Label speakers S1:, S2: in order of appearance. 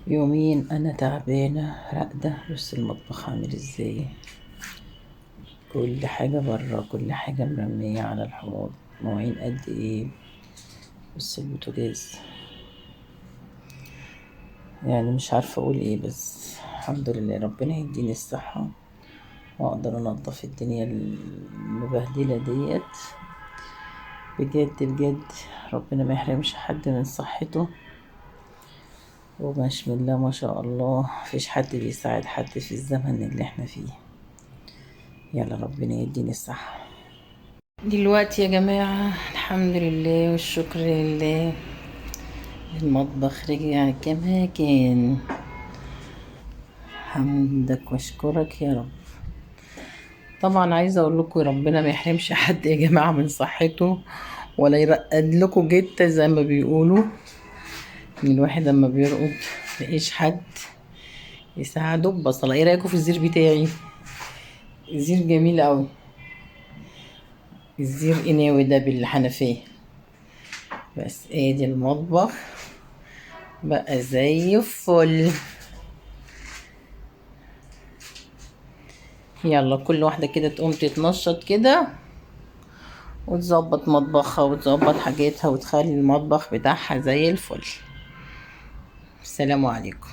S1: يومين انا تعبانه راقده. بص المطبخ عامل ازاي، كل حاجه بره، كل حاجه مرميه على الحوض، مواعين قد ايه. بص البوتاجاز، يعني مش عارفه اقول ايه، بس الحمد لله ربنا يديني الصحه واقدر انضف الدنيا المبهدله ديت. بجد بجد ربنا ما يحرمش حد من صحته. وبسم الله ما شاء الله مفيش حد بيساعد حد في الزمن اللي احنا فيه. يلا ربنا يديني الصحة. دلوقتي يا جماعة الحمد لله والشكر لله، المطبخ رجع كما كان. حمدك واشكرك يا رب. طبعا عايزة اقول لكم ربنا ما يحرمش حد يا جماعة من صحته، ولا يرقد لكم جتة زي ما بيقولوا. من الواحد لما بيرقد ملاقيش حد يساعده ببصلة. ايه رأيكم في الزير بتاعي؟ الزير جميل قوي، الزير قناوي ده بالحنفية. بس ادي المطبخ بقى زي الفل. يلا كل واحدة كده تقوم تتنشط كده وتظبط مطبخها وتظبط حاجاتها وتخلي المطبخ بتاعها زي الفل. السلام عليكم.